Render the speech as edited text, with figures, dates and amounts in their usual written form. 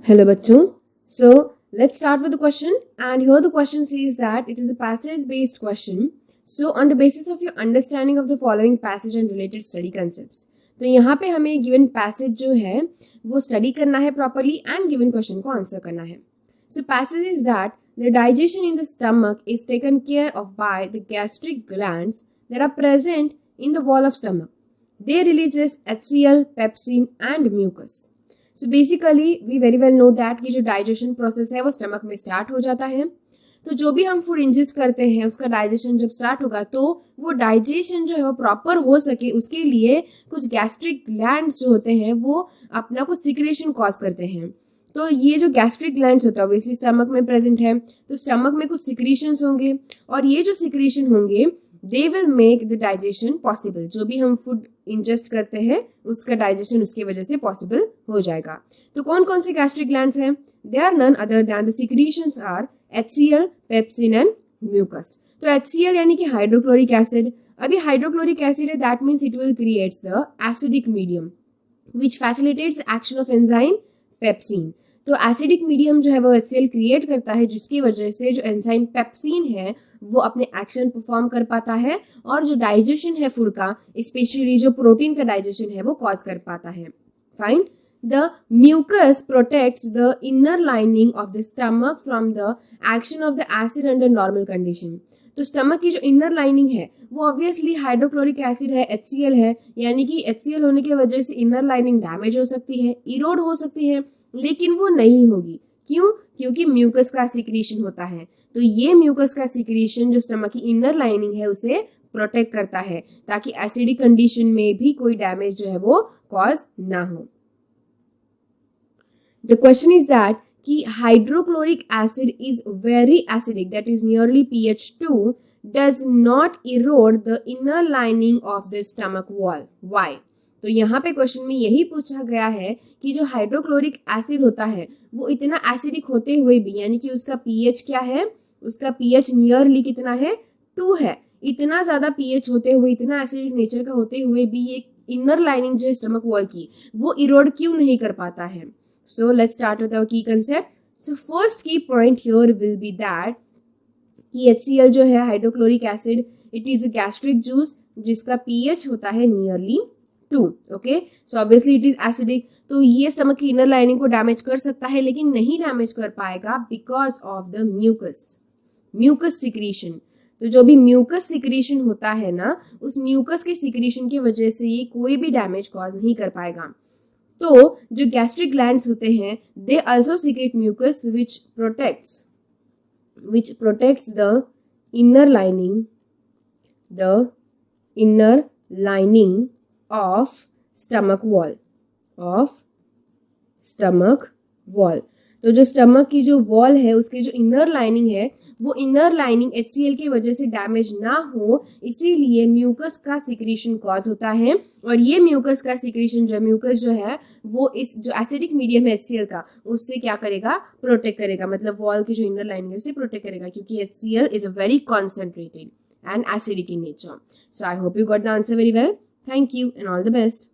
Hello bachcho. So let's start with the question, and here the question says that it is a passage based question. So on the basis of your understanding of the following passage and related study concepts. तो यहाँ पे हमें given passage जो है वो study करना है properly and given question को आंसर करना है. So passage is that the digestion in the stomach is taken care of by the gastric glands that are present in the wall of stomach. They releases HCl, pepsin and mucus. So basically we very well know that कि जो digestion process है वो stomach में start हो जाता है. तो जो भी हम फूड इंजेस्ट करते हैं उसका डाइजेशन जब स्टार्ट होगा तो वो डाइजेशन जो है वो प्रॉपर हो सके उसके लिए कुछ गैस्ट्रिक ग्लैंड्स जो होते हैं वो अपना कुछ सिक्रेशन कॉज करते हैं. तो ये जो गैस्ट्रिक ग्लैंड्स होता है ऑब्वियसली स्टमक में प्रेजेंट है, तो स्टमक में कुछ सिक्रीशंस होंगे और ये जो सिक्रीशन होंगे they will make the digestion possible. जो भी हम फूड इंजेस्ट करते हैं उसका डाइजेशन उसकी वजह से पॉसिबल हो जाएगा. तो कौन कौन से गैस्ट्रिक ग्लैंड्स हैं? They are none other than the secretions are HCl, pepsin and mucus. तो HCl यानी कि हाइड्रोक्लोरिक एसिड. अभी हाइड्रोक्लोरिक एसिड है that means it will creates the acidic medium which facilitates action of enzyme pepsin. तो acidic medium जो है वो HCl create करता है जिसकी वजह से जो एंजाइम पेप्सिन है वो अपने एक्शन परफॉर्म कर पाता है और जो डाइजेशन है फूड का स्पेशली जो प्रोटीन का डाइजेशन है वो कॉज कर पाता है. Fine. The mucus protects the inner lining of the stomach from the action of the acid under normal condition. तो स्टमक की जो इनर लाइनिंग है वो ऑब्वियसली हाइड्रोक्लोरिक एसिड है, HCl है, यानी कि HCl होने की वजह से इनर लाइनिंग डैमेज हो सकती है, इरोड हो सकती है, लेकिन वो नहीं होगी. क्यों? क्योंकि म्यूकस का सिक्रीशन होता है. तो ये म्यूकस का सिक्रीशन जो स्टमक की इनर लाइनिंग है उसे प्रोटेक्ट करता है ताकि एसिडिक कंडीशन में भी कोई डैमेज जो है वो कॉज ना हो. The question is that कि hydrochloric acid is very acidic, that is nearly pH 2, does not erode the inner lining of the stomach wall. Why? तो यहाँ पे क्वेश्चन में यही पूछा गया है कि जो हाइड्रोक्लोरिक एसिड होता है वो इतना एसिडिक होते हुए भी यानी कि उसका pH क्या है, उसका pH नियरली कितना है, 2 है. इतना ज्यादा pH होते हुए, इतना एसिडिक नेचर का होते हुए भी ये इनर लाइनिंग जो है स्टमक वॉल की वो इरोड क्यों नहीं कर पाता है? So let's start with our key concept. So first key point here will be that कि HCl जो है hydrochloric acid it is a gastric juice जिसका pH होता है nearly 2. Okay, so obviously it is acidic. तो ये stomach की inner lining को डैमेज कर सकता है लेकिन नहीं डैमेज कर पाएगा because of the mucus secretion. तो जो भी म्यूकस सिक्रीशन होता है ना उस म्यूकस के सिक्रीशन की वजह से ये कोई भी डैमेज कॉज नहीं कर पाएगा. तो जो गैस्ट्रिक ग्लैंड्स होते हैं they also secrete mucus which protects the inner lining of stomach wall. तो जो स्टमक की जो वॉल है उसकी जो इनर लाइनिंग है वो इनर लाइनिंग HCl की वजह से डैमेज ना हो इसीलिए म्यूकस का सिक्रीशन कॉज होता है. और ये म्यूकस का सिक्रीशन म्यूकस जो है वो इस जो एसिडिक मीडियम है HCl का उससे क्या करेगा, प्रोटेक्ट करेगा. मतलब वॉल की जो इनर लाइनिंग है उसे प्रोटेक्ट करेगा क्योंकि HCl is a very concentrated and acidic in nature. So I hope you got the answer very well. Thank you and all the best.